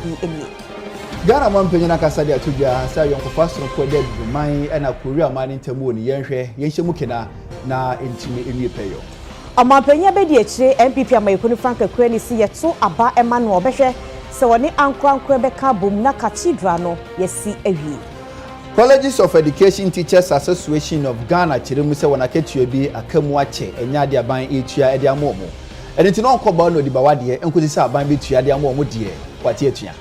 bi eni Ghana mampenye na kasa dia tudwa sa yonkofa so ko de man na Korea man ntemu oni yenhwe yenhye mukena na entimi enie peyo Amampenye be di akire MPP amayekunu Frank Akurani si yeto aba ema no obehwe se woni ankwankwa be ka bom na Cathedral no yesi awie Colleges of Education Teachers Association of Ghana chiremu se wona ketua bi akamu ache enya de aban etua e de amomo eni ti no nkoba no di bawade enkosi se aban be tua de amomo de kwate atua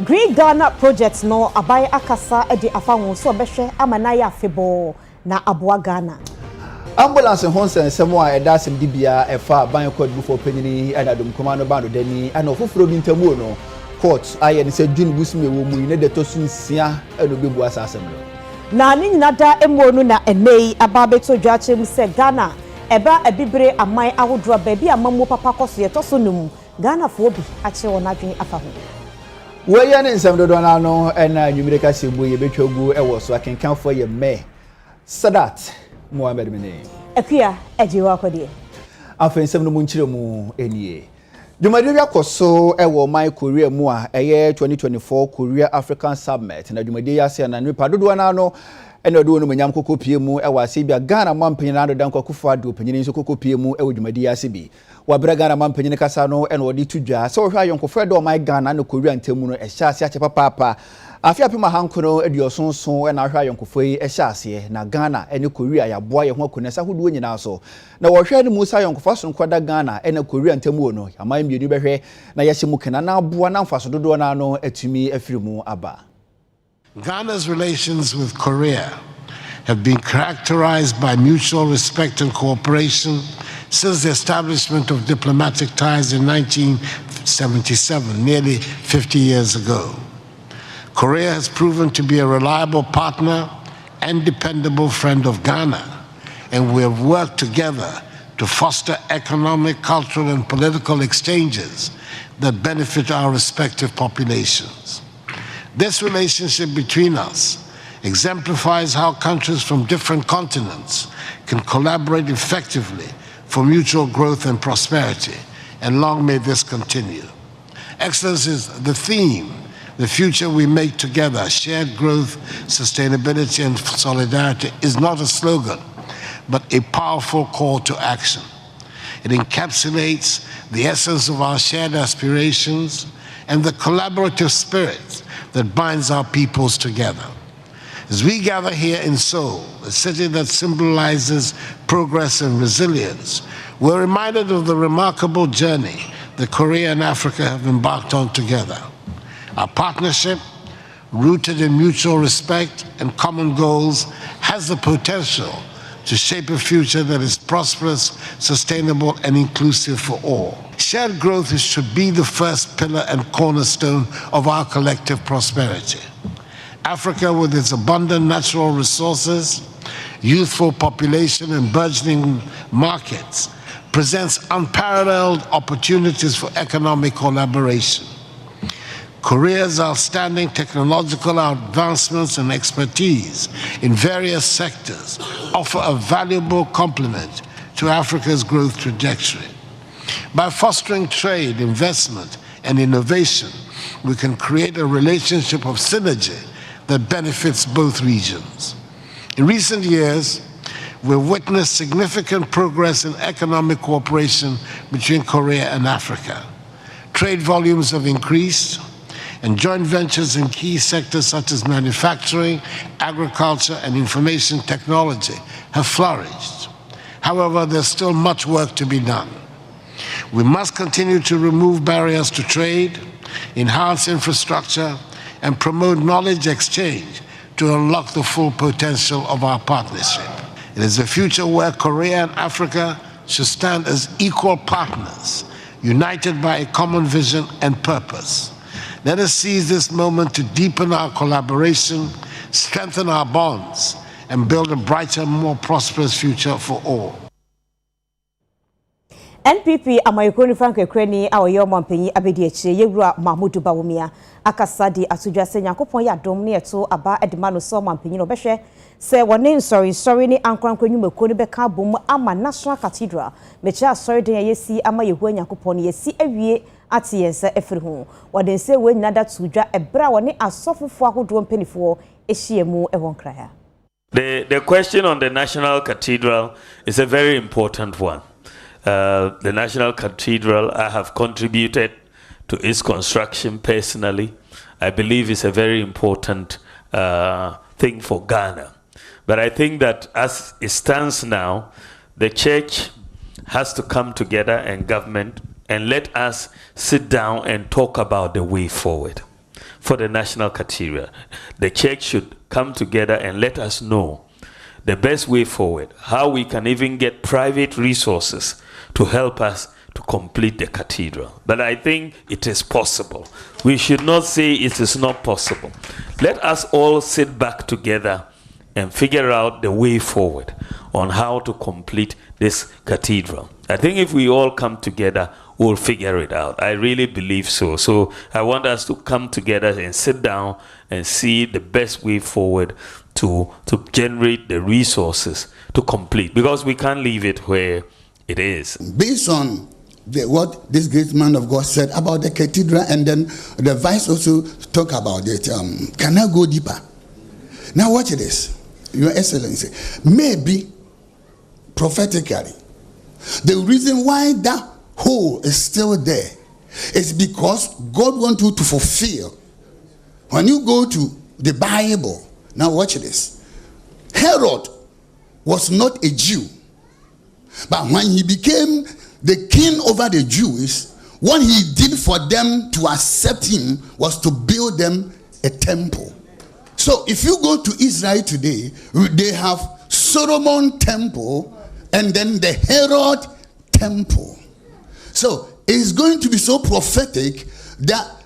Green Ghana project no abai akasa edi afanwo so behwe amana ya afebo na aboa Ghana Ambulance honsensemo a edasem dibia efa ban code before penyini ana dum komando bando dani ana ofoforo bi ntamu no court aye ne se dun busme wo mu ne de tosu nsia eno bebu asasem na ni nyina da emonu na enei ababeto dwachem se Ghana eba abibre aman ahodro ba bi amammo papa koso ye toso num Ghana fo bi ache wona dwen afa ho Weye ne nsem dodo na no ena nwumireka sembo ye betwagu ewo so akenkanfo ye me Sadat Mohamed Mene Akua ejiwa kwade afensem no munchire mu enie Dwumadi wi akoso ewo man Korea mu a eye 2024 Korea African Summit na dwumadi ya se na nipa dodo na no ena do no manyam kokopie mu ewa ase bia Ghana mampanyin na dodan kokofo ado panyin so kokopie mu ewo dwumadi ya se bi wa bra Ghana mampanyin kasa no ena odi tudwa se wo hwa yonkofo do man Ghana na Korea ntemu no ehya ase ache papa afia pema hankono ediosonson na hwa yonkofo yi ehya ase na Ghana ene Korea ya boa ye ho akonesa hoduo nyina so na wo hwa ne musa yonkofo so nkwada Ghana ene Korea ntemu no aman mienu behwe na yehye mukena na boa na mfaso dodo na no atumi afirimu aba Ghana's relations with Korea have been characterized by mutual respect and cooperation since the establishment of diplomatic ties in 1977, nearly 50 years ago. Korea has proven to be a reliable partner and dependable friend of Ghana, and we have worked together to foster economic, cultural, and political exchanges that benefit our respective populations. This relationship between us exemplifies how countries from different continents can collaborate effectively for mutual growth and prosperity, and long may this continue. Excellencies, the theme, the future we make together, shared growth, sustainability, and solidarity, is not a slogan, but a powerful call to action. It encapsulates the essence of our shared aspirations and the collaborative spirit that binds our peoples together. As we gather here in Seoul, a city that symbolizes progress and resilience, we're reminded of the remarkable journey that Korea and Africa have embarked on together. Our partnership, rooted in mutual respect and common goals, has the potential to shape a future that is prosperous, sustainable, and inclusive for all. Shared growth should be the first pillar and cornerstone of our collective prosperity. Africa, with its abundant natural resources, youthful population, and burgeoning markets, presents unparalleled opportunities for economic collaboration. Korea's outstanding technological advancements and expertise in various sectors offer a valuable complement to Africa's growth trajectory. By fostering trade, investment, and innovation, we can create a relationship of synergy that benefits both regions. In recent years, we've witnessed significant progress in economic cooperation between Korea and Africa. Trade volumes have increased, and joint ventures in key sectors such as manufacturing, agriculture, and information technology have flourished. However, there's still much work to be done. We must continue to remove barriers to trade, enhance infrastructure, and promote knowledge exchange to unlock the full potential of our partnership. It is a future where Korea and Africa should stand as equal partners, united by a common vision and purpose. Let us seize this moment to deepen our collaboration, strengthen our bonds, and build a brighter, more prosperous future for all. NPP amayekoni Frank Akurani awoye omampanyi abedi akyire yewura Mahmudu Bawumia akasadi atudwase Nyankopon ya dom ne eto aba edema no so omampanyi no behwe se wone nsori ni ankwankwa nwumeko ne beka bom ama National Cathedral mecha asori den yesi ama yehu Nyankopon yesi awie ate yense efiri ho wode se we nyada tudwa ebra woni asofofo ahodo mpanifo ehyiemu ewon kraya. The question on the National Cathedral is a very important one. The National Cathedral, I have contributed to its construction personally. I believe it's a very important thing for Ghana. But I think that as it stands now, the church has to come together and government and let us sit down and talk about the way forward for the National Cathedral. The church should come together and let us know the best way forward, how we can even get private resources to help us to complete the cathedral. But I think it is possible. We should not say it is not possible. Let us all sit back together and figure out the way forward on how to complete this cathedral. I think if we all come together, we'll figure it out. I really believe so. So I want us to come together and sit down and see the best way forward to generate the resources to complete, because we can't leave it where it is. Based on what this great man of God said about the cathedral, and then the vice also talk about it, can I go deeper? Now watch this, Your Excellency. Maybe prophetically, the reason why that hole is still there is because God wants you to fulfill. When you go to the Bible, now watch this. Herod was not a Jew, but when he became the king over the Jews, what he did for them to accept him was to build them a temple. So if you go to Israel today, they have Solomon temple and then the Herod temple. So it's going to be so prophetic that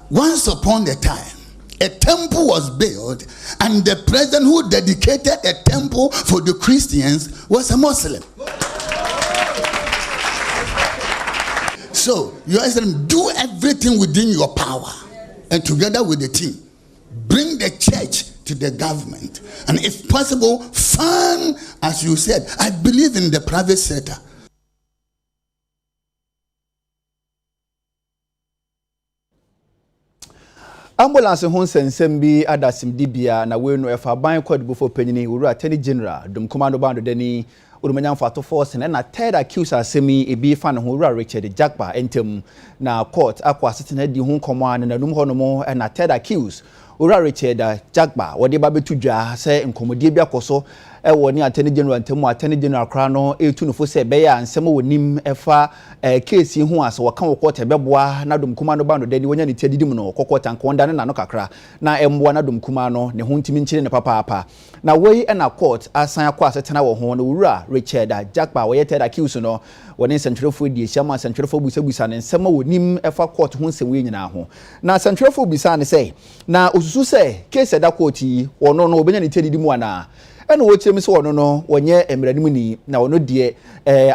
once upon a time, a temple was built, and the president who dedicated a temple for the Christians was a Muslim. So, Your Excellency, do everything within your power, and together with the team, bring the church to the government, and if possible, fund, as you said. I believe in the private sector. Ambulance ho nsensem bi adasim dibia na we no efa ban code before penini wuru attorney general dum commando bando dani urumanya mfato force na third accused asemi ebi fa ne ho wuru Richard Jagba entem na court akwa setena di ho komo an na num ho no mo na third accused wuru Richard Jagba wode ba betudwa se nkomodie bi akoso ewo ni attorney general ntemu attorney general kra no etu no fo se be ya nsem wonim efa case ho ase waka wo court beboa na dum kuma no ba no dani wonya ne tiadidim no kokota nkonda ne na no kakra na emboa na dum kuma no ne ho ntimi nkyire ne papa na wei na court asan akwa asetena wo ho no wura Richard Jagba wo yete da kiusu no woni centralfo die siama centralfo busabusa ne nsem wonim efa court ho nsem we nyina ho na centralfo bisa ne say na osusu say case da court yi wono no obenya ne tiadidim ana ene wo kyerem se wono no wonye emranimu ni na wono de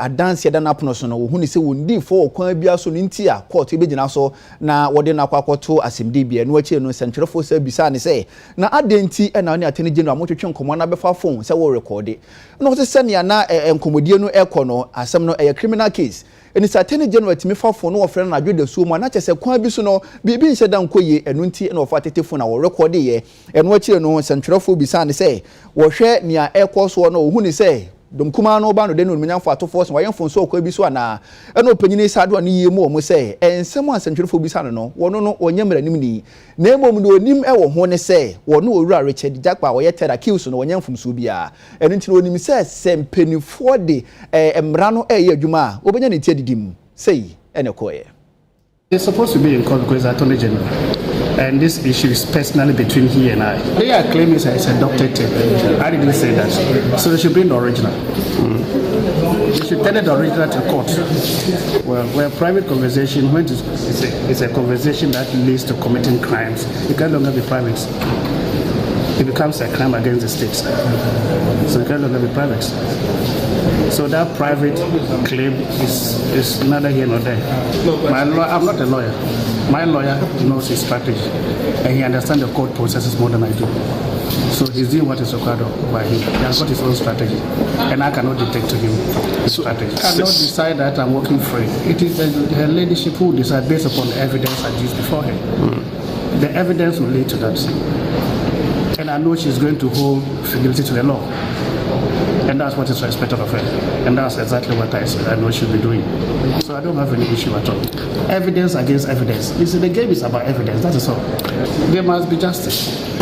adanse da napono so no wo huni se wondi fo okwan bia so nti a court ebegina so na wode na akwakoto asemde bia no akye no centralfo se bisa ne se na adenti ena woni atene general motwetwe nkomo na befa phone se wo record no se ne na enkomodie no ekono asem no criminal case eni satene general timi fa phone no wo frɛ na adwede so mu na kyese kwa bi so no bibi nhyɛ da nkoye enu nti na wo fa tetefo na wo record ye eno akye no centralfo bisa ne se wo hwɛ nia ekoso no wo huni se dum kuma no ba no de no menyamfo atofo so wayemfo so okwa bi so ana ena opanyini sado ne yemu o mo se ensem asentwerefo bi sa no wono no onyamranim ni na emom no onim ewo ho ne se wono owura Richard Jagba wo yetera kills no wonyamfo so bia eno nti no onim se sempenifo de emra no eye adwuma obenya ne tiadidim sei ene koye. They're supposed to be in court because Attorney General, and this issue is personally between he and I. They are claiming it's a doctored tape. I didn't say that. So they should bring the original. They should tell the original to court. Well, where private conversation, when it's a conversation that leads to committing crimes, it can no longer be private. It becomes a crime against the state. So it can no longer be private. So that private claim is neither here nor there. I'm not a lawyer. My lawyer knows his strategy, and he understands the court processes more than I do. So So he's doing what is required by him. He has got his own strategy, and I cannot dictate to him his strategy. I cannot decide that I'm working free. It is her ladyship who decide based upon the evidence I used before her. The evidence will lead to that. And I know she's going to hold fidelity to the law. And that's what is expected of her. And that's exactly what I know she'll be doing. So I don't have any issue at all. Evidence against evidence. You see, the game is about evidence, that is all. There must be justice.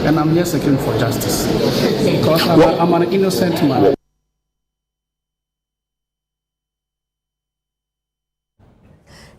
And I'm here seeking for justice. Because I'm an innocent man.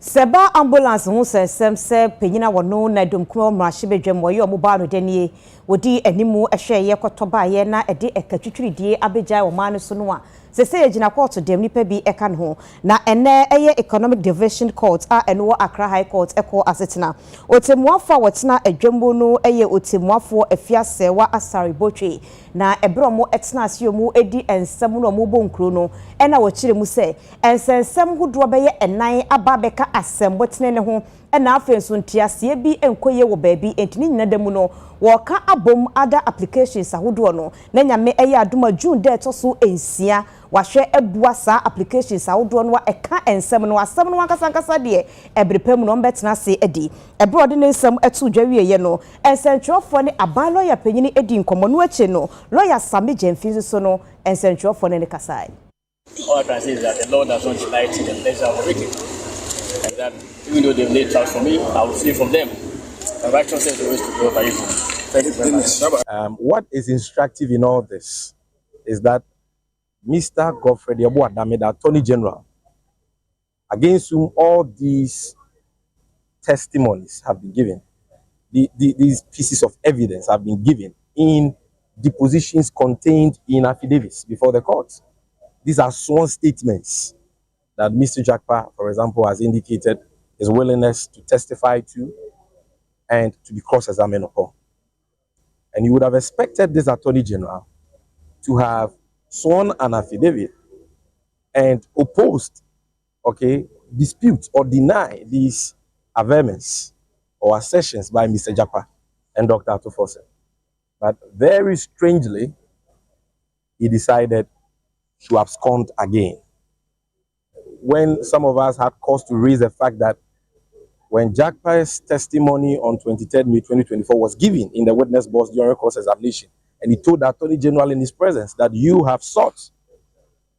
Seba ambulance ho sesem se penyina wono na domkuo mrahye bedwam wo ye omoba no danie wodi animu ehwe ye kotoba ye na ede ekatwitwiridie abegya wo man so no a sese yegina court dem nipa bi eka ne ho na ene eye economic division court a eno wo Accra High Court eko asetena otemuafo wotena adwambo no eye otemuafo afiase wa asari botwe na ebromo etena asiomu edi ensem no mo bonkro no ena wo kire mu se ensensem hodo beye enan aba beka asembo tene ne ho ena afenso ntiase bi enkoye wo baabi entini nyina demu no woka abom ada applications ahodo no na nyame eye adoma June de toso ensia wahwe ebua sa applications ahodo no eka ensem no asem no ankasa de ebrepam no mbetena se edi ebrode ne ensem etu dwawie ye no ensentwofo ne aban lawyer panyini edi nkomo no ache no lawyer Sami Jemfizi so no ensentwofo ne kasai. All I can say is that the Lord does not delight in the pleasure of the wicked. And that even though they've laid traps for me, I will flee from them. The righteousness is always to go by evil. Thank you very much. What is instructive in all this is that Mr. Godfrey Adame, the Attorney General, against whom all these testimonies have been given, these pieces of evidence have been given in depositions contained in affidavits before the court. These are sworn statements that Mr. Jakpa, for example, has indicated his willingness to testify to and to be cross-examined upon. And you would have expected this Attorney General to have sworn an affidavit and opposed, dispute or deny these averments or assertions by Mr. Jakpa and Dr. Atufose. But very strangely, he decided to abscond again. When some of us had cause to raise the fact that when Jakpa's testimony on 23rd May 2024 was given in the witness box during cross-examination, and he told the Attorney General in his presence that you have sought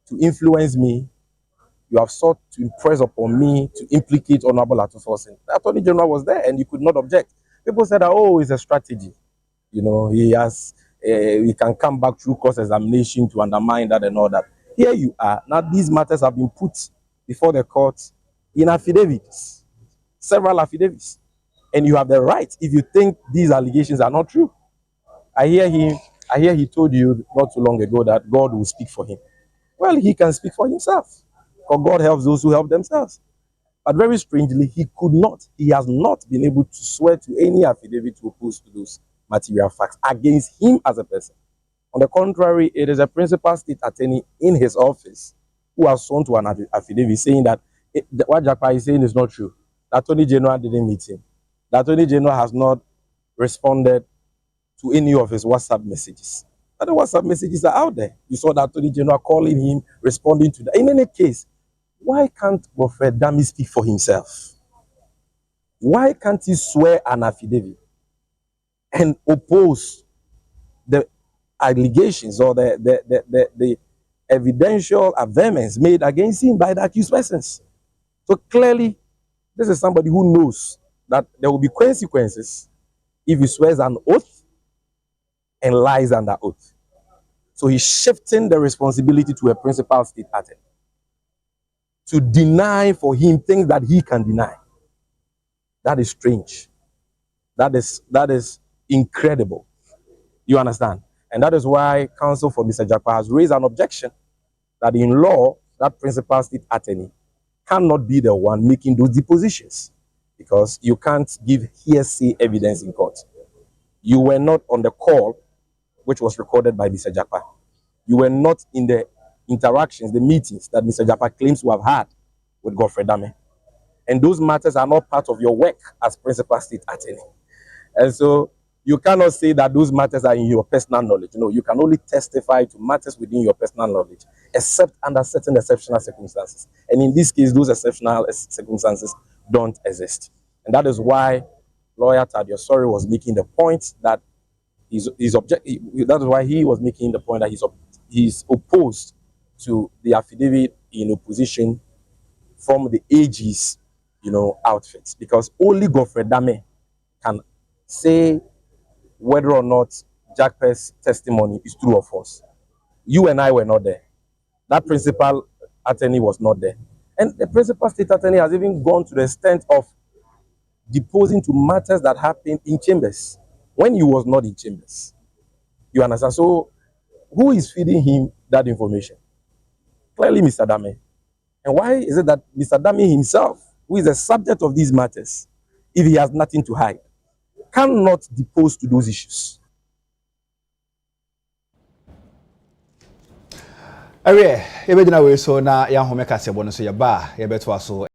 to influence me, you have sought to impress upon me to implicate Honorable Atufose. The Attorney General was there and he could not object. People said, oh, it's a strategy. You know, he can come back through cross-examination to undermine that and all that. Here you are. Now these matters have been put before the court in affidavits, several affidavits. And you have the right, if you think these allegations are not true. I hear he told you not too long ago that God will speak for him. Well, he can speak for himself, because God helps those who help themselves. But very strangely, he has not been able to swear to any affidavit to oppose to those material facts against him as a person. On the contrary, it is a principal state attorney in his office who has sworn to an affidavit saying that what Jakpa is saying is not true. The Attorney General didn't meet him. The Attorney General has not responded to any of his WhatsApp messages. But the WhatsApp messages are out there. You saw the Attorney General calling him, responding to that. In any case, why can't Godfrey Adame speak for himself? Why can't he swear an affidavit and oppose the allegations or the evidential averments made against him by the accused persons? So clearly, this is somebody who knows that there will be consequences if he swears an oath and lies under oath. So he's shifting the responsibility to a principal state attorney to deny for him things that he can deny. That is strange. That is incredible. You understand? And that is why counsel for Mr. Jakpa has raised an objection that in law, that principal state attorney cannot be the one making those depositions, because you can't give hearsay evidence in court. You were not on the call, which was recorded by Mr. Jakpa. You were not in the interactions, the meetings that Mr. Jakpa claims to have had with Godfrey Adame. And those matters are not part of your work as principal state attorney. And so you cannot say that those matters are in your personal knowledge. No, you can only testify to matters within your personal knowledge, except under certain exceptional circumstances. And in this case, those exceptional circumstances don't exist. And that is why lawyer Tadiosori was making the point that that is why he was making the point that he's opposed to the affidavit in opposition from the AG's, outfits, because only Godfrey Dame can say whether or not Jack Pear's testimony is true or false. You and I were not there. That principal attorney was not there. And the principal state attorney has even gone to the extent of deposing to matters that happened in chambers when he was not in chambers. You understand? So who is feeding him that information? Clearly, Mr. Dame. And why is it that Mr. Dame himself, who is the subject of these matters, if he has nothing to hide, cannot depose to those issues? Awe, yebedina we so na ya home ka sebo no so yeba, yebeto aso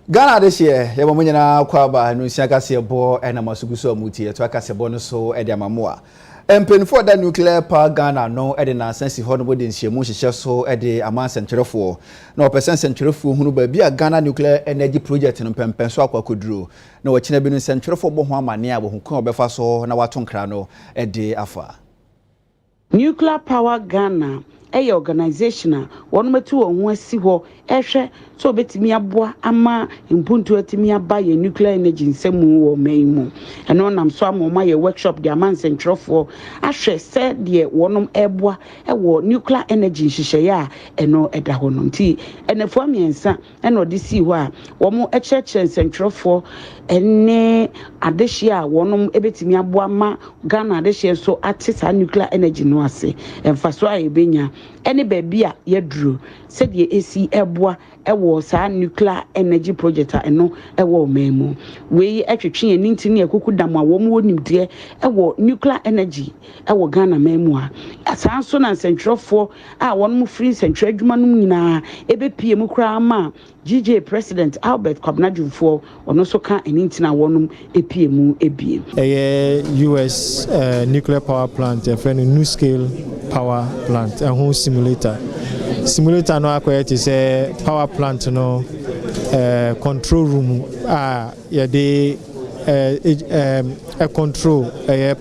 Ghana this year, ya mama nyina kwaba no nsia kase bo na masuguso amuti to akase bo no so e de amamoa. Empenfo da nuclear power Ghana no e de na sense ho no bodi nhyiemu hyehye so e de aman sentrefo. Na opesen sentrefo hunu ba bia Ghana nuclear energy project no pempen so akwakoduro. Na wachina bi no sentrefo bo ho amane abo hu kon obefa so na wato nkra no e de afa. Nuclear Power Ghana a organization one metu on asi ho ehwe so betimi aboa ama impuntu atimi aba ye nuclear energy nsemu wo maimu eno nam so amoma ye workshop de aman centrofo ahwe se de wonom eboa ewo nuclear energy nhyehyeye a eno eda ho no nti enefo amiensa eno de si ho a womo echeche centrofo ene adehia wonom ebetimi aboa ma Ghana adehia so atisa nuclear energy no ase emfaso a ebenya ene baby a yedru said ye AC eboa ewo sa nuclear energy project a eno ewo memu we etwetwe ye nintini ekuku dam a wo mo nimde ewo nuclear energy ewo Ghana memu a asanso na centrofo a won mu free central adwuma num nyina ebepie mu kra ma GJ President Albert Kwabnadwufo ono so ka enintina wonum epie mu ebie US nuclear power plant a friend new scale power plant a home simulator no akwete say power plant no control room yeah they a control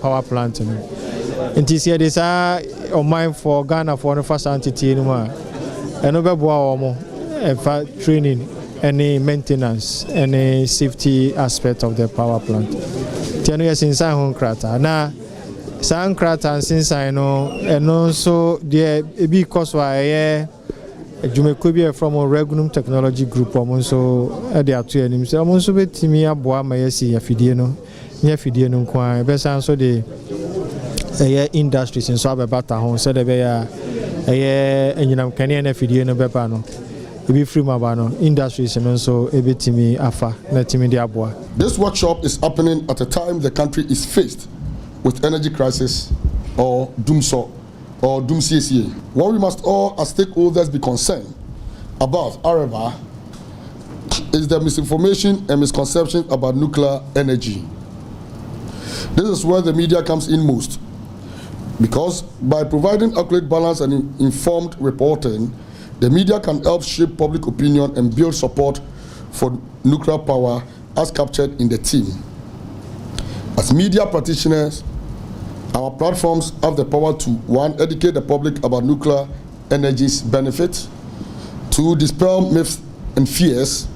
power plant no nti see this on mind for Ghana for no first entity no ma eno be boa omo for training any maintenance any safety aspect of the power plant tiano yes inside home krata na san krata since I know and so there be cause why Jumeko be from a Regunum Technology Group so at the atu so amonso betimi aboa ma yesi afidie no kwa be san so the industries so abata ho so the be ya enyinam kane na afidie no beba no ebi free maba no industries no so ebetimi afa na timi de aboa. This workshop is happening at a time the country is faced with energy crisis or doomsday. What we must all as stakeholders be concerned about, however, is the misinformation and misconception about nuclear energy. This is where the media comes in most, because by providing accurate, balanced and informed reporting, the media can help shape public opinion and build support for nuclear power as captured in the theme. As media practitioners, our platforms have the power to 1. Educate the public about nuclear energy's benefits, 2. Dispel myths and fears,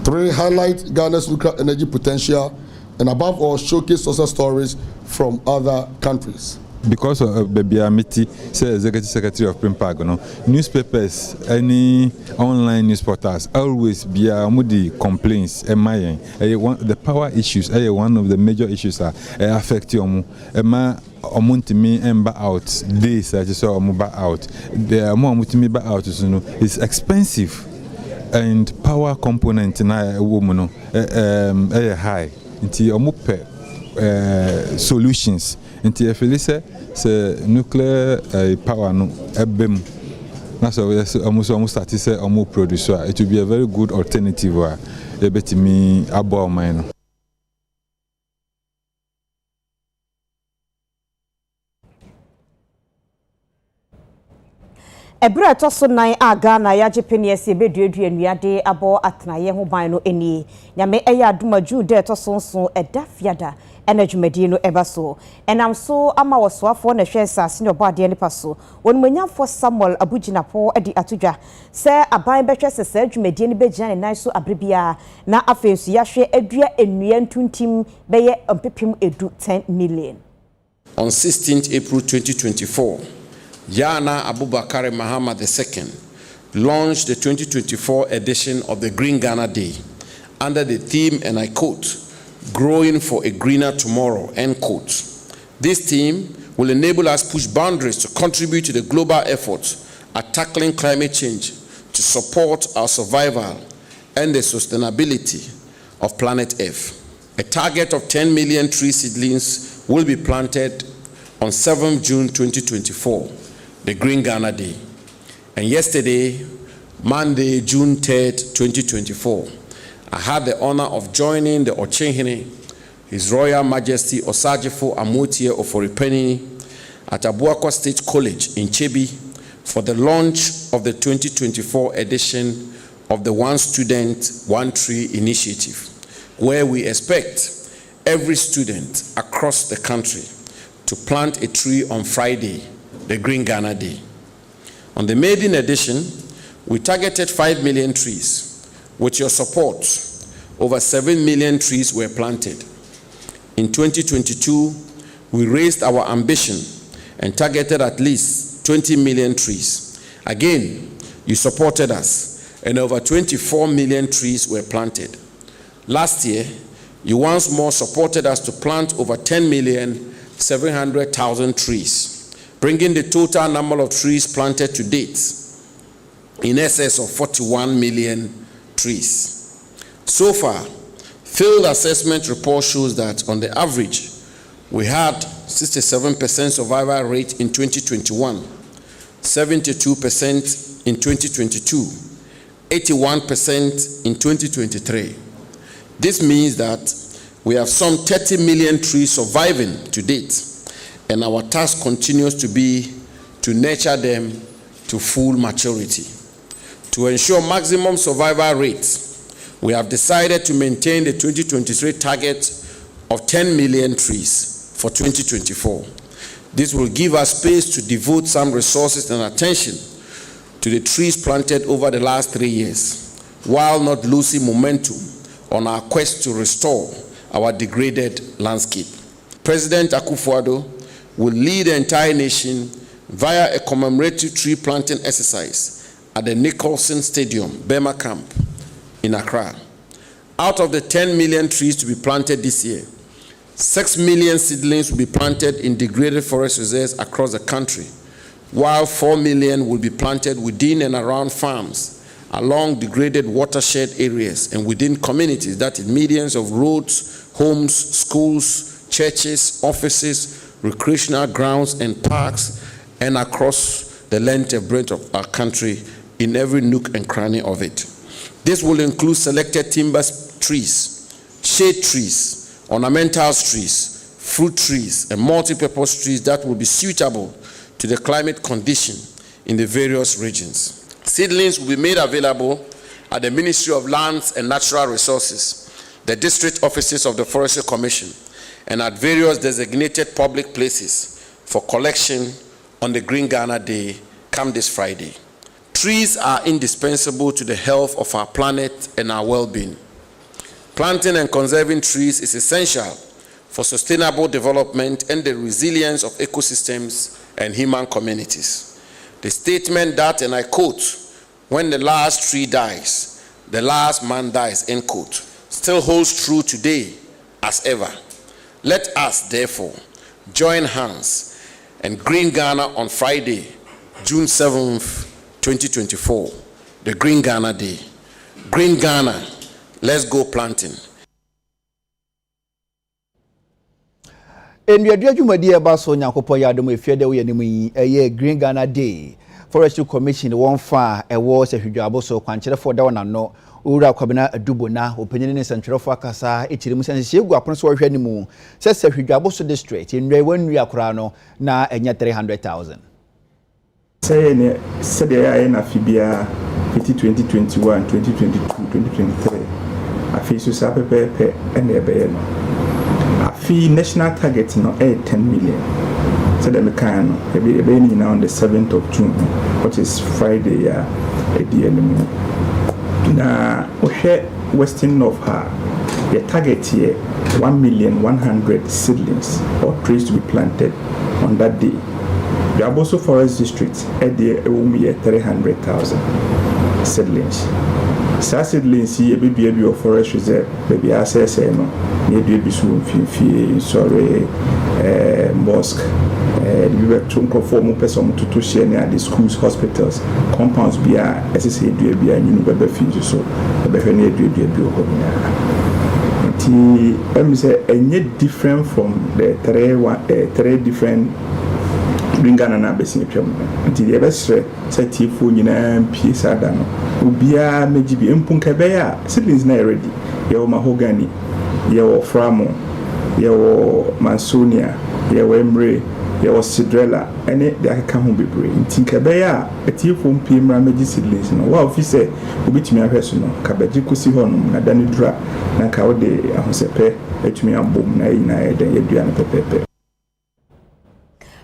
3. Highlight Ghana's nuclear energy potential, and above all, showcase success stories from other countries. Because of the Biamiti, say Executive Secretary of Primpago, newspapers, any online news portals always be moody complaints. The power issues are one of the major issues that affect you. Omuntimi emba out days that you saw omuba out. The omuntimi ba out is expensive, and power component na woman high. Inti omupe solutions. Inti efilise se nuclear power no ebem. Na so almost start say omu producer. It will be a very good alternative where ebetimi abo mine. Ebra toso nan a Ghana ya Japan se beduadua nuade abo atnaye ho ban no eni nyame eya adumaju de toso nso eda fiada enadwumadi no eba so enam so ama wosoafo na hwe sase ne obade ne paso wonmanyamfo Samuel Abuginapo edi atudwa se aban behwe sese adwumadi ne begina ne nan so abrebia na afensu ya hwe adua enua ntuntim beye ompepem edu 10 million. On 16th April 2024, Yana Abubakar Muhammad II launched the 2024 edition of the Green Ghana Day under the theme, and I quote, "Growing for a Greener Tomorrow," end quote. This theme will enable us push boundaries to contribute to the global efforts at tackling climate change to support our survival and the sustainability of planet Earth. A target of 10 million tree seedlings will be planted on 7 June 2024. The Green Ghana Day. And yesterday, Monday, June 3rd, 2024, I had the honor of joining the Ochenhene, His Royal Majesty Osajifo Amotie Oforipeni, at Abuakwa State College in Chebi for the launch of the 2024 edition of the One Student, One Tree initiative, where we expect every student across the country to plant a tree on Friday, the Green Ghana Day. On the maiden edition, we targeted 5 million trees. With your support, over 7 million trees were planted. In 2022, we raised our ambition and targeted at least 20 million trees. Again, you supported us, and over 24 million trees were planted. Last year, you once more supported us to plant over 10,700,000 trees, bringing the total number of trees planted to date in excess of 41 million trees. So far, field assessment report shows that on the average, we had 67% survival rate in 2021, 72% in 2022, 81% in 2023. This means that we have some 30 million trees surviving to date, and our task continues to be to nurture them to full maturity. To ensure maximum survival rates, we have decided to maintain the 2023 target of 10 million trees for 2024. This will give us space to devote some resources and attention to the trees planted over the last 3 years, while not losing momentum on our quest to restore our degraded landscape. President Akufo-Addo will lead the entire nation via a commemorative tree planting exercise at the Nicholson Stadium, Bema Camp in Accra. Out of the 10 million trees to be planted this year, 6 million seedlings will be planted in degraded forest reserves across the country, while 4 million will be planted within and around farms, along degraded watershed areas, and within communities, that is medians of roads, homes, schools, churches, offices, recreational grounds, and parks, and across the length and breadth of our country in every nook and cranny of it. This will include selected timber trees, shade trees, ornamental trees, fruit trees, and multi-purpose trees that will be suitable to the climate condition in the various regions. Seedlings will be made available at the Ministry of Lands and Natural Resources, the district offices of the Forestry Commission, and at various designated public places for collection on the Green Ghana Day come this Friday. Trees are indispensable to the health of our planet and our well-being. Planting and conserving trees is essential for sustainable development and the resilience of ecosystems and human communities. The statement that, and I quote, "When the last tree dies, the last man dies," end quote, still holds true today as ever. Let us, therefore, join hands and Green Ghana on Friday, June 7th, 2024, the Green Ghana Day. Green Ghana, let's go planting. Enduadua dwumadi eba so nyankopɔ ya adom efie de wo yanimu yi Green Ghana Day. Forestry Commission won fa ewo se hwedwabo so kwankyerefo da wona no owura kwabena adubo na openyene ne sentwerefo akasa ekirimu sense egu apono so hwehwe nimu se hwedwabo so district enwe wannu akora no na enya 300,000. Say ne said ya na fibia 2021 2022 2023 afi so sa pepe ene ebe no afi national target no 10 million. So the mechanic be now on the 7th of June, which is Friday at the end. Now, western of her, the target here 1,100,000 seedlings or trees to be planted on that day. The Aboso Forest District at the 300,000 seedlings. Seedlings here be a forest reserve, baby access no, maybe be soon sorry mosque. We were to conform person to share near the schools, hospitals, compounds be a SSA do be a new baby fees so the behavior do be a say any different from the three different Green Ghana na besi twam nti de besre say tifo nyina mpie sada no obia mejibi empunka be ya siblings na ready ye wo mahogany ye wo framo ye wo mansonia ye wo emre ye wo sidrella ene de akeka ho bebre nti ka be ya tifo mpie mra meji siblings no wa office obitumi ahweso no ka beji kosi ho no na dani dura na ka wo de ahosepe etumi ambom na ina ye den ye dua no pepepe.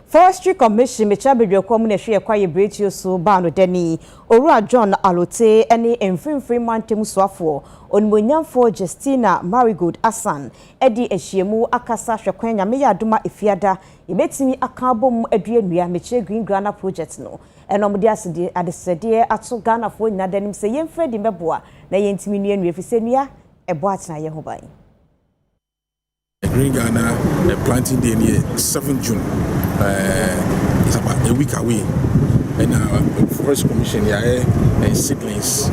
Forestry Commission mechabedwe kwa mune hwe kwa yebretio so ba no dani Owura John Alote ene emfimfiri mantem soafo onimonyamfo Justina Marigold Asan edi ehyiemu akasa hwekwan nyame ya adoma efiada yebetimi akabom aduanua meche Green Ghana project no enomde asede adesede ato Ghana fo nyina danim se yemfre di meboa na yentimi nuanua efisenua ebo atena ye ho ban. Green Ghana planting day near 7th June. It's about a week away. And Forest Commission here and seedlings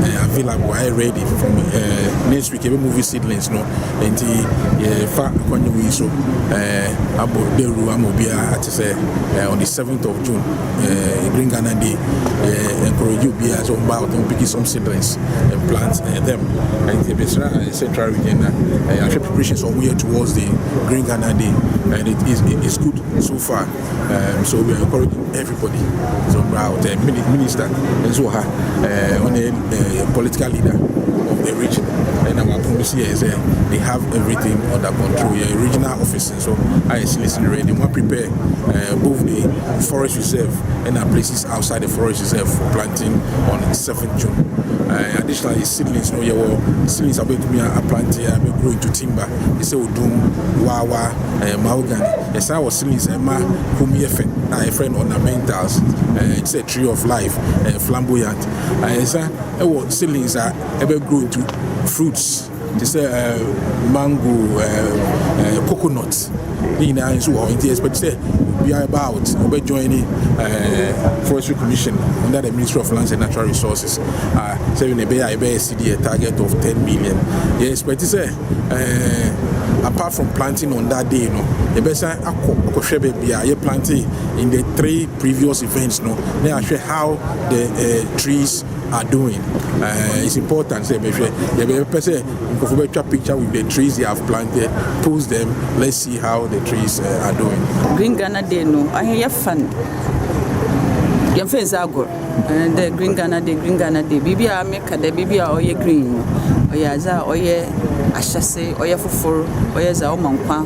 available ready from next week. We move seedlings no, and the far when we so about the Ruamobia on the 7th of June. Green Ghana Day encourage you be as about to pick some seedlings and plant them. And the central region actually preparations on way towards the Green Ghana Day, and it is good so far. So we are encouraging everybody. So about minister and so on a political leader of the region, and our promise here is they have everything under control. Regional offices, so I listen ready. We prepare both the forest reserve and our places outside the forest reserve for planting on 7th June. Additionally, seedlings, seedlings are going to be a plant here, grow into timber. They say udum, wawa, mahogany. Yes, I was seedlings, whom a friend ornamentals. It's a tree of life, flamboyant. Seedlings are ever grow into fruits. They say mango, coconut. In our but say we are about joining Forestry Commission under the Ministry of Lands and Natural Resources. Saying a CD a target of 10 million. Yes, but it's apart from planting on that day, the best I planting in the 3 previous events. They are sure how the trees are doing. It's important. Say, picture with the trees they have planted, post them. Let's see how the trees are doing. Green Ghana Day, no, I have fun. Your face are good. And the Green Ghana Day, Bibi, I make a baby or ye green, or yaza, or ye ashase, or ye for, or ye za omanqua.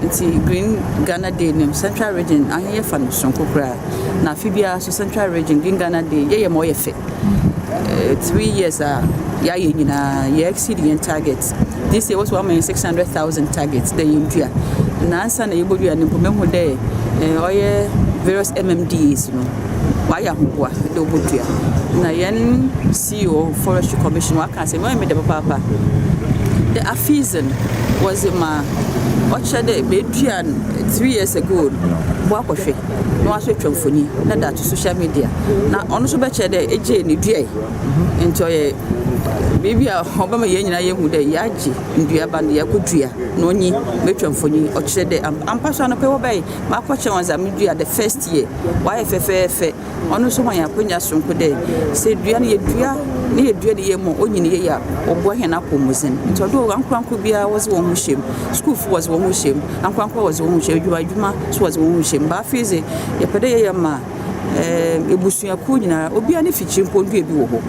It's Green Ghana Day, name Central Region, I have fun, Sonkokra. Now, Fibia, so Central Region, Green Ghana Day, ye more fit. 3 years you exceeding targets. This year was 1,600,000 targets. The India. Nansan able to implement day various MMDs. Why are the Obutia? Nayan CEO Forestry Commission. What can say? No, I made the papa. The Afizan was in my orchard 3 years ago. Walk of it. No, I switch on phony. Not that to social media. Now, honestly, better the AJ in the day. Enjoy maybe a Obama Yana Yamuda Yaji in Diabandi Yakudria, Noni, Metron Phony, or Chede, and Passion of Pay Bay. My question was a media the first year. Why FFF? Honestly, my opinion from today. Said Diana near Diamo, only or Boyan Apomusin. Until Uncle Kubia was one with him. School was one with him, and Quanqua was one with Juma, was one with him. Bafizi, Yapedayama, Ebusia Kuna, Obiani Fitching Pondu.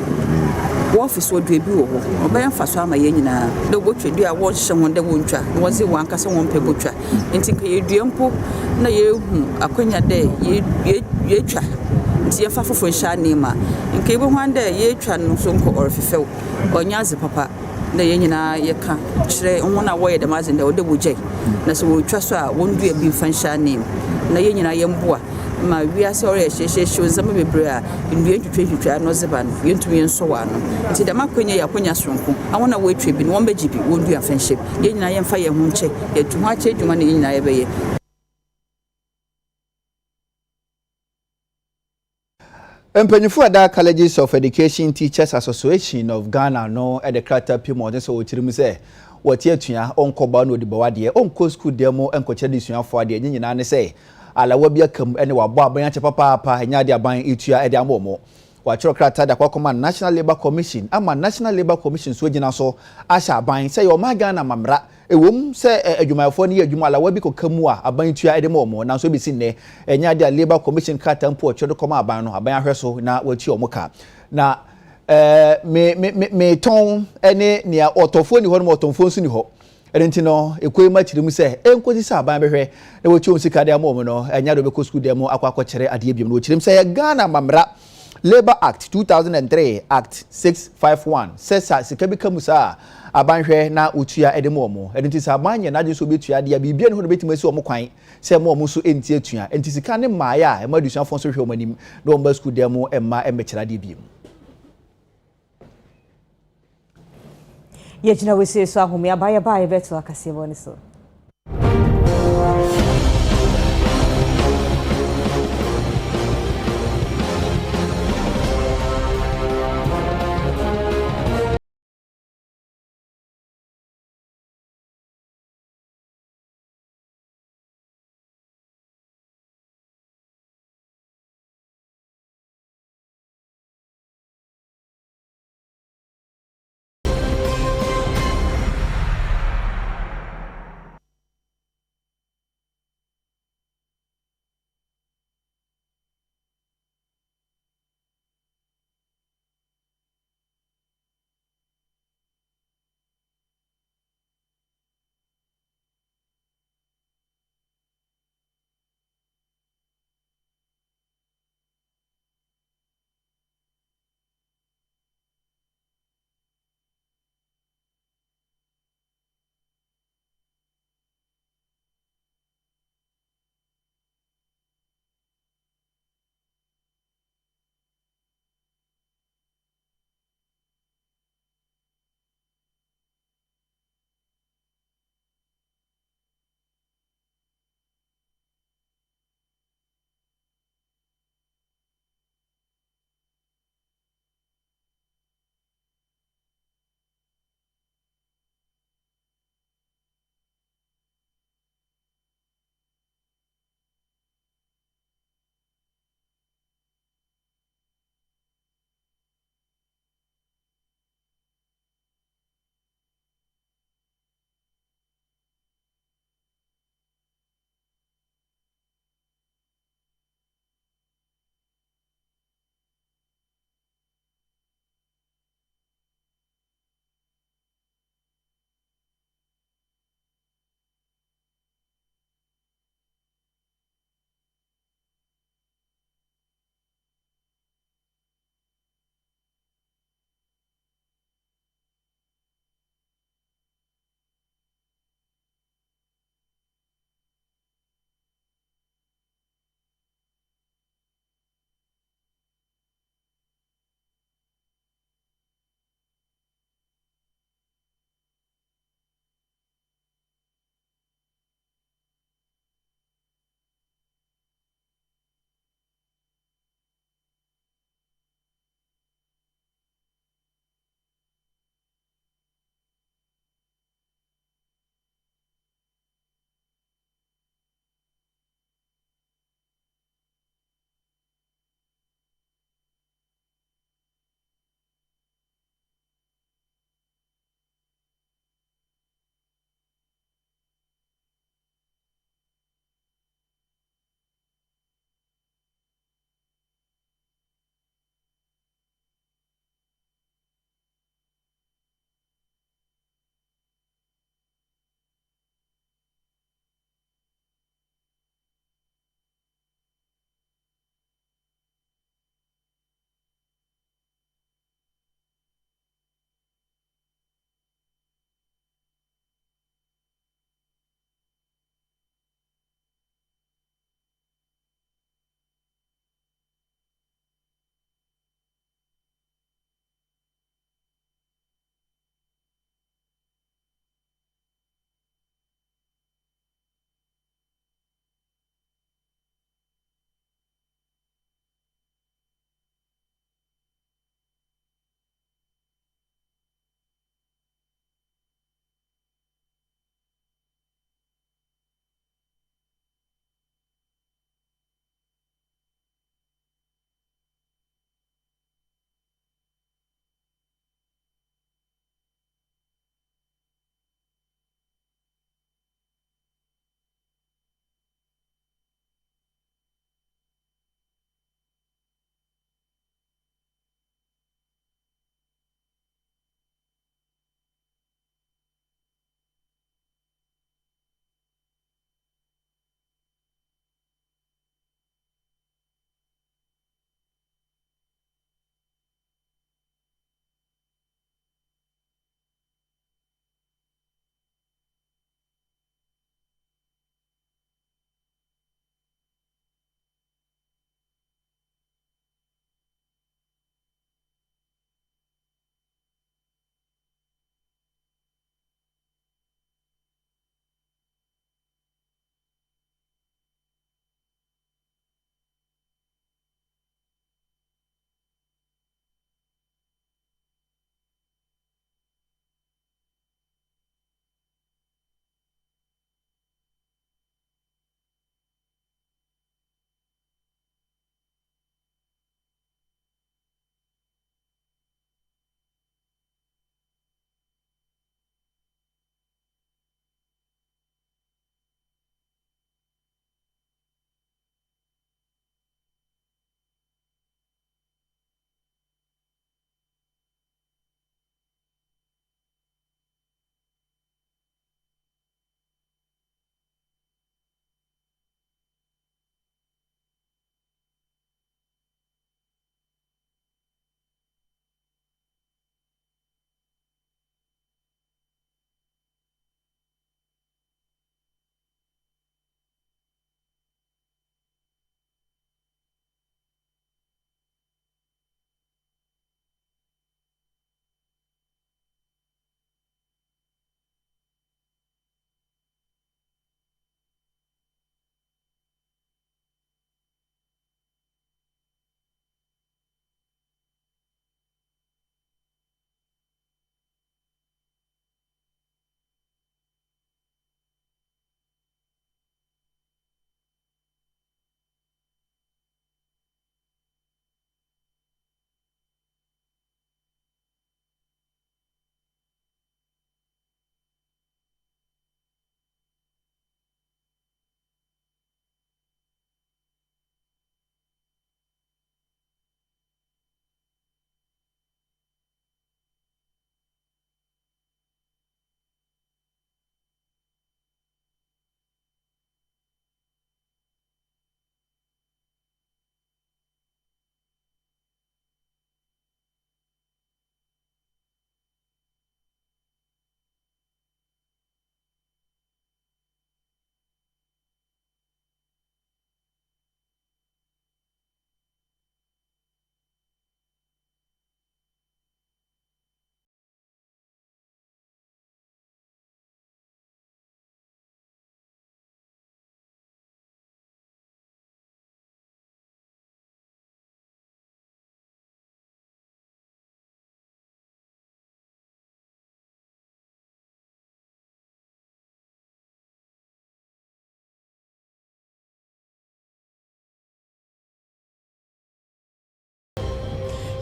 Office would be or by Fasama Yenina, the butcher, dear watch someone the winter, was the one cast one per butcher. And think you diumpo, na you, a quenya day, ye try. Tia Fafu for Shanima. In cable one day, ye try no sonko or if you fell, or Nyazi papa, the Yenina, ye can't stray on 1 hour the Mazin or the Wujay. That's what trust won't be a beef and Shanim. Na Yenina Yamboa. My we are sorry, she shows some of the prayer in the entry to Nozaban, into me and so on. See the Maquina Yaponia Sonko. I want to wait trip in 1 BGP, won't do a friendship. Yen I am fire won't check, yet too much money in I. Mpanyinfo ada Colleges of Education Teachers Association of Ghana no at the Krater Pimo so tirim say what yetua onkoba no de bawade onko school demo enkoche de suafo ade nyina ne say alawa bi akam ene wabo aban ache papa enya de aban etua e de amomo wa chiro krata da kwakoma National Labour Commission ama National Labour Commission so gina so asha aban say o maga na mamra ewom se adwumayefo ne adwuma alawa bi kokamu a aban tua e de momo na so bi sinne enya de Labour Commission krata mpo chiro koma aban no aban ahweso na wati omuka na me ton ene nia otofo ni ho no otofo nso ni ho enti no ekoyi ma kire mu se enkozi sa aban behwe na woti om sika de amom no enya do be ko school dem akwa kire ade biem no kirim se Ghana mamra Labour Act 2003 Act 651 sesa sika bi kamusa aban hwe na otua edemom enti sa aban ye na je so betua de bibia ne ho no betima si om kwan se mo so enti atua enti sika ne maaya e ma dusuafo so hwe omanim na omba school dem emma emekira de biem Yejina wese so ahome abaya bae beto akase woni so.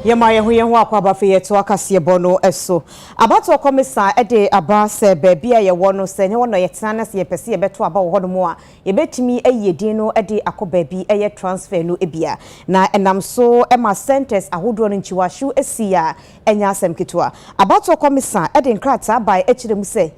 Yema ye ho akwa fe yeto akase bono eso abato komisa ede aba se bebia ye wono se ne wono yetena na se yepese ye beto aba wo hono a ye betimi ayedin no ede akobabi eye transfer no ebia na enam so ema centers ahodo no nchiwahwu esia enya asem ketwa abato komisa ede nkrata bai echirem se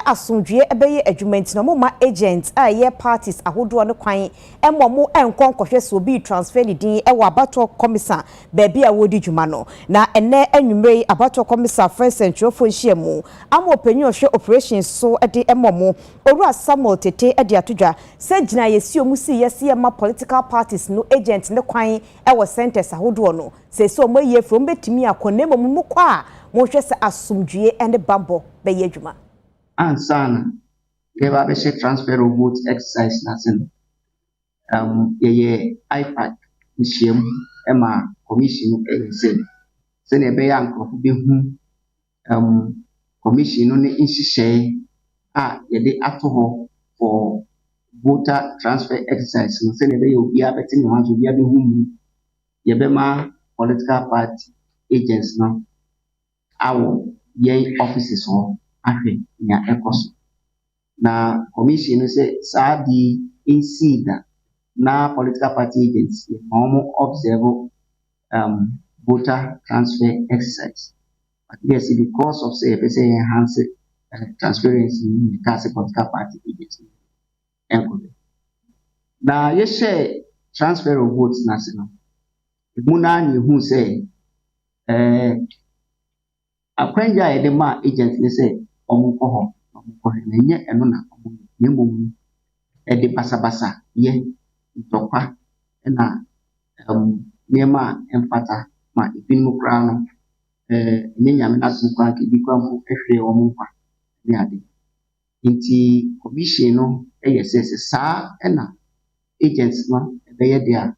asundwe ebeye adwumenti no ma agent aye parties ahodo no kwan emomo enkonkohwe so bi transfer ni din ewa abato komisa bebia wodi no na ene anwumre abato komisa first central fonhyiamu amo panyin ohwe operation so ede emomo oru Samuel tete ede atodwa se gina yesi omusi yesi ma political parties no agent ne kwan ewo centers ahodo no se so moye from betimi akonemo mu kwa mo hwe se asumdue ene bambo be yadwuma ansana keba be transfer of votes exercise na sen ye iPad nhyiamu ema commission se ne be ya nkofo be hu commission no ne nhyehyɛ a ye de ato ho for voter transfer exercise no se ne be obi abeti ne wanzo obi abe hu mu ye be ma political party agents no awo ye offices ho ahwe nya ekoso na commission no se saa di insida na political party agents ye mo observe voter transfer exercise. But yes, because of say enhance transparency in the case political party agents. Now, yes, share transfer of votes national. Muna ni who say akwanja edema agents ne say omukoho nenye eno na omu ede basabasa ye ntokwa na nema empata ma ibinu kra no nyanya na tukwa ke bi kwa fu ehwe omu kwa ne ade nti commission no eyesese saa na agents no ebeye dia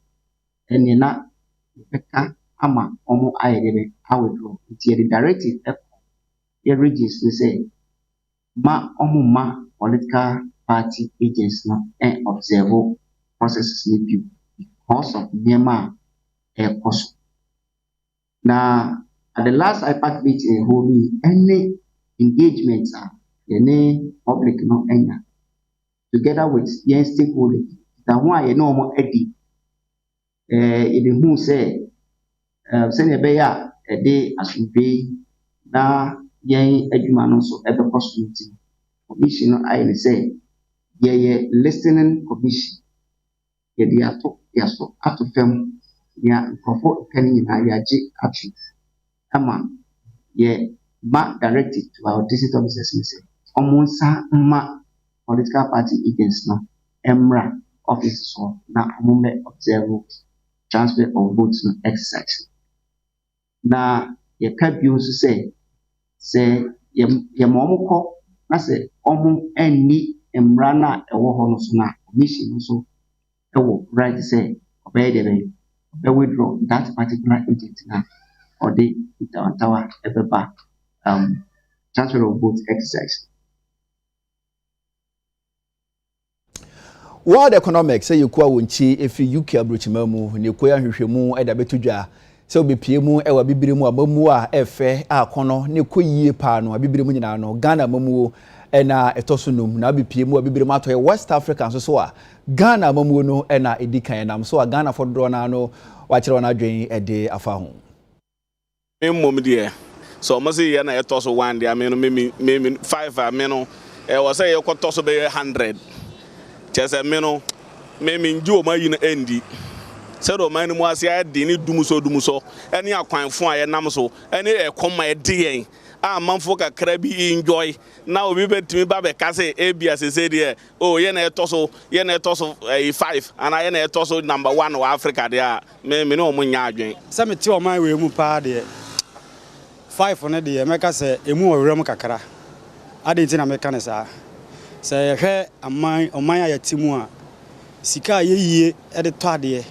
ene na beka ama omu ayedebe awedro nti the directive ye register say ma omu ma political party agents no observe processes ni bi because of nema cost. Now, at the last IPAC meeting, holding any engagements any public no enya together with young stakeholders. That why you know more eddy. Even who say send a beya a day as we pay na young eduman so ever possibility. Commission I say ye listening commission. Ye dia to yaso ato fam ya nkofo kani na yaji action ama ye ma directed to our district officers say omunsa ma political party agents no emra offices so na omume observe transfer of votes no exercise na ye ka bi nso say ye momukọ na say omu enni emra na ewo ho no so na commission so right say obey the withdraw that particular agent now or the tower ever transfer of votes exercise. World economics say you kwa wonchi efi UK abrochima mu ne koya hwehwemu eda betudwa se obepie mu ewa bibire mu amamu a efe akono ne koyie pa no bibire mu nyina no Ghana mamuo ena etosunum na bipie mu bibire mu atoye West Africa so a Ghana mamuo no ena edikan nam so a Ghana fodro na no wachire na adwen ede afa ho mom de so mo say ye na etoso 1 de ameno me 5 ameno was say ye kwotoso be 100 chese meno me nju ma yi na endi se do man mu ase ade ni dumuso ene akwanfo a ye nam so ene ekoma ede yen a manfo kakra bi enjoy na obi betimi ba be kase ebia se de oh ye na etoso 5 ana ye na etoso number 1 wa Africa de a me no mo nya adwen se me ti o man we mu pa de 5 ne de meka se emu owrem kakra ade nti na meka ne sa se hwe oman ayatimu a sika yeyie e de to ade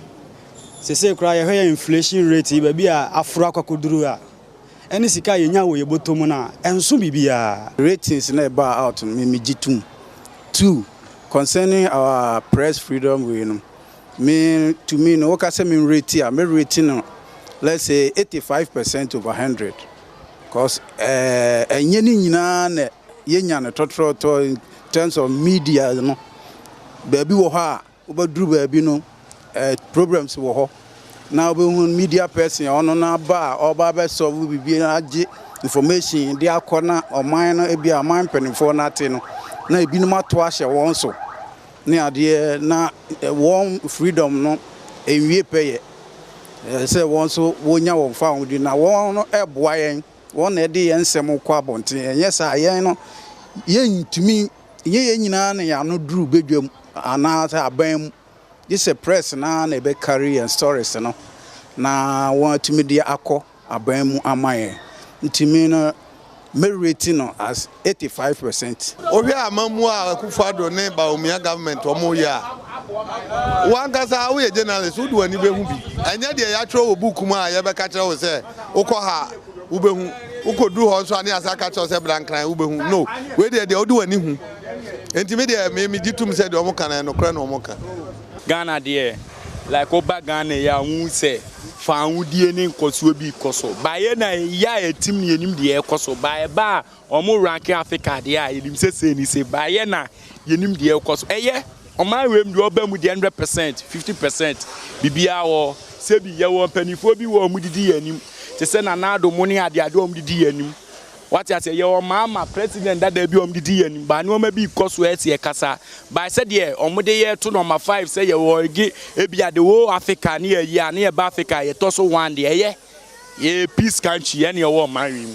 se kura ye hwe inflation rate ba bi a afro akwakoduru a any sika yenya wo yebotomu na enso bibia ratings na ba out me gitum 2 concerning our press freedom we know me to me no ka say me rate a me rate no let's say 85% over 100. Because in terms of media, you know, baby woha, ubadru baby no programs woho. Now when media person on a bar or barber so we be information in their corner or mine e be a mine penny for nothing. Na ebi no matwashe won so. Na ade na won freedom no enwie peye. Say won so wonya won fa won di na won no eboa yen. Won na de yen nsem kwa bonten. Yes ayen no yen tumi yen nyina na ya no duru bedwam ana ta aban. This a press na be carry and stories no. Na won tumi de akọ aban mu amaye. Ntimi no me rating no as 85%. Obi amamu a Akufo-Addo ne Bawumia government omo ya. Wan kasa we journalist wo do ani be hu bi. Anya de ya tro book mu a ye be ka kire wo se ukọ ha wo be hu ukodu ho so ani asa ka kire se blankran wo be hu. No, we de wo do ani hu. Ntimi de me gitum se de omo kan no kra no omo kan. Ghana de like oba Ghana ya hu se Foundie ni koso bi koso baye na ya etim ni enim de koso baye ba omo rank Africa de a enim se ni se baye na yenim de koso eye oman wem de oba mu de 100% 50% bibia wo se bi ye wo panifo bi wo mu didi yanim te se na nado mo ni ade ade wo mu didi yanim what I say your mama president that they be didi yanim ba no ma bi koso ese kasa ba se de omo de ye to number 5 say ye wo gi e bia de wo Africa ni ye na ye ba Africa ye to so one de ye peace country ye na wo marry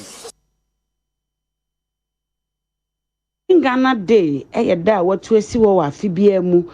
mu Ghana Day e da watu esi wo wa afibia mu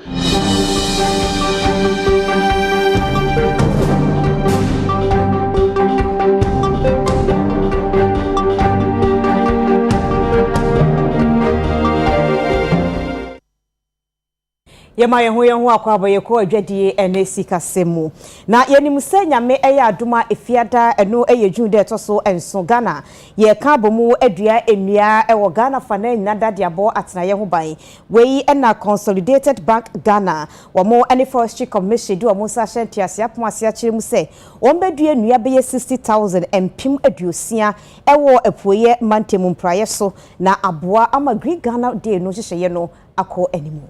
Yema yeho akwa ye ko adwadie ene sikasemu na yenim se nyame eya adoma efiada eno eye jun de toso enso Ghana ye ka bomu adua enua ewo Ghana fa na nyada de abo atena ye ho ban wei ena Consolidated Bank Ghana wo ene Forestry Commission do mo sa hyentia se apom ase a kire mu se wo bedua enua be 60,000 empim aduosia ewo epoye mantemu praye so na aboa ama Green Ghana de no hyehyeye no akọ animu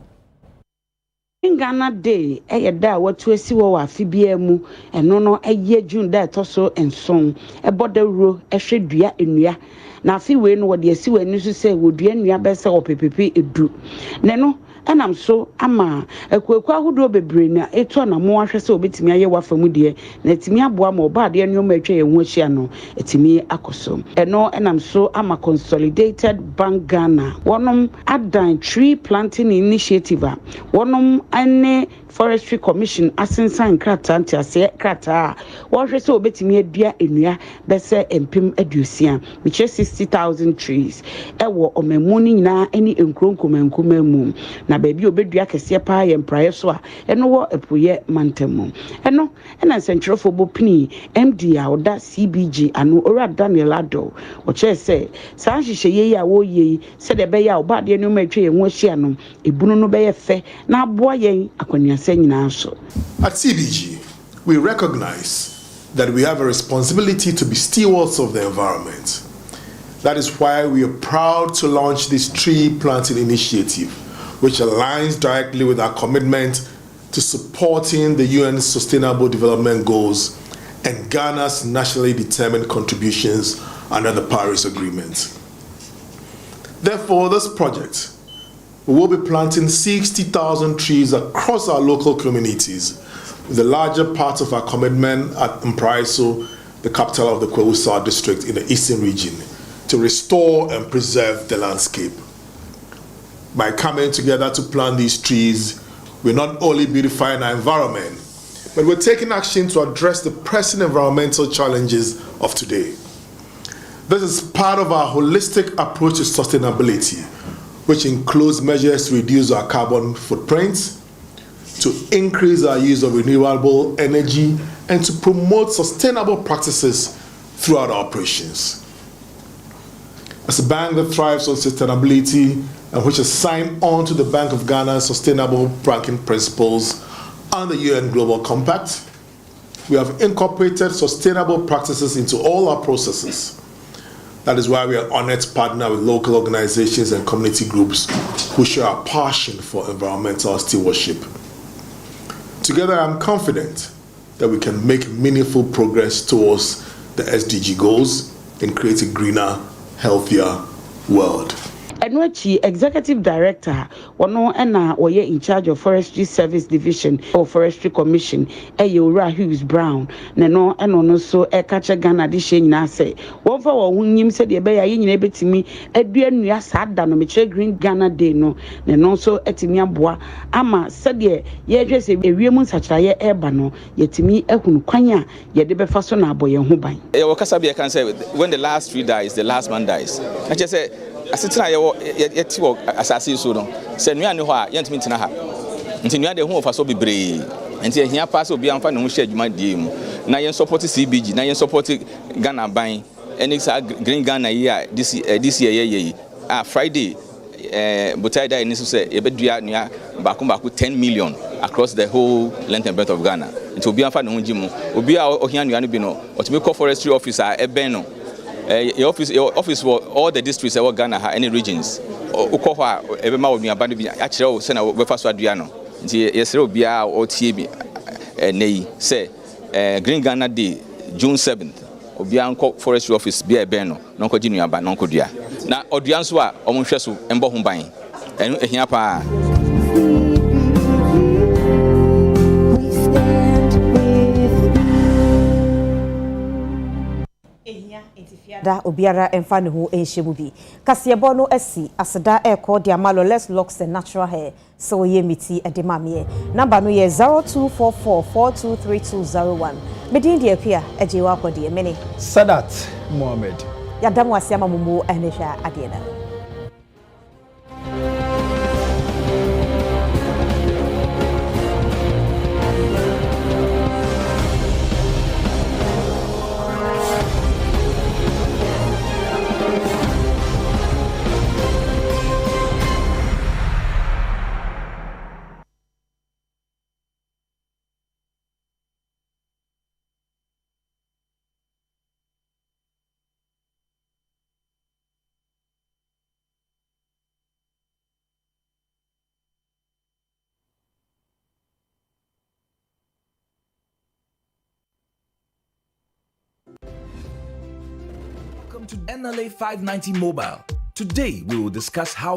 Ghana Day e da watu esi wo wa afibia mu eno no eye June da toso enson e bodawro e hwedua enua na afi we no wo de esi we ni so se wo dua enua be se opepepe edu ne no enam so ama ekwaku ahodo bebre na eto na mo ahwe se obetimi aye wafa mu de na etimi aboa ma oba de enyo matwa ye hu ahia no etimi akoso eno enam so ama Consolidated Bank Ghana wonom adan tree planting initiative wonom ane Forestry Commission asensan krata ntiase krata wo hwe se obetimi adua enua be se empim adusia which is 60,000 trees ewo omemuni nyina eni enkronkomankoma mu na baby obedua kese pa ye mpraye so a eno wo epoye mantemu eno ena sentrofo bopini MD a oda CBG anu ora Daniel Ado o che se san hihye ye a wo ye se de be ya oba de enu matwe ye hu ahia no ebunu no be ye fe na aboa ye akwaniase nyina so. At CBG we recognize that we have a responsibility to be stewards of the environment. That is why we are proud to launch this tree planting initiative, which aligns directly with our commitment to supporting the UN's Sustainable Development Goals and Ghana's nationally determined contributions under the Paris Agreement. Therefore, this project, we will be planting 60,000 trees across our local communities, with the larger part of our commitment at Mpraiso, the capital of the Kwewusa district in the eastern region, to restore and preserve the landscape. By coming together to plant these trees, we're not only beautifying our environment, but we're taking action to address the pressing environmental challenges of today. This is part of our holistic approach to sustainability, which includes measures to reduce our carbon footprints, to increase our use of renewable energy, and to promote sustainable practices throughout our operations. As a bank that thrives on sustainability and which has signed on to the Bank of Ghana's Sustainable Banking Principles and the UN Global Compact, We have incorporated sustainable practices into all our processes. That is why we are honored to partner with local organizations and community groups who share our passion for environmental stewardship. Together, I'm confident that we can make meaningful progress towards the SDG goals and create a greener, healthier world. Enwachi Executive Director, Wano Ena Oye in charge of Forestry Service Division or Forestry Commission, Eyora Hughes Brown, Neno Eno so Ekacha Ghana Dishe na say, one for one him said the Bay in ebetimi, Edrian Yasada no Miche Green Ghana Day no, Neno so Etimia Bois, Ama said ye dress a Remun Sachaye Ebano, Yetimi Ekun Kwanya, Yedebe Fasona Boy and Hubai. Wakasabi, I can say, when the last tree dies, the last man dies. I just say, asitena yɛte asase so no sɛ nua ne hɔ a yɛntumi ntena ha nti nua de ho ofa so bebree nti ehia pa sɛ obi amfa ne ho hyɛ adwuma die mu na yɛn support CBG na yɛn support Ghana ban ɛne sa Green Ghana yi a this year yi Friday botai da ni so sɛ yɛbɛdua nua baako 10 million across the whole length and breadth of Ghana nti obi amfa ne ho gyi mu obi a ohia nua no bi no ɔtumi call forestry officer ɛbɛn no your office for all the districts of Ghana have any regions. Ukoha every man will be abandoned. Actually, send a first Adriano. Yesterday, be our TB. Nay, say Green Ghana Day, June 7th. Obianco Forestry Office be a beno, non continue about non codia. Now, Odianswa, Omushasu, and Bohumbai. And here pa. Da obiara emfa ne ho enhyemu bi kasebo no asi aseda eko de amalo let's locks and natural hair so ye miti e de mamie number no ye 0244423201 medin de apia ejewa akode mene Sadat Mohammed ya damu asiama mumu ehnesha adena. Welcome to NLA 590 Mobile. Today we will discuss how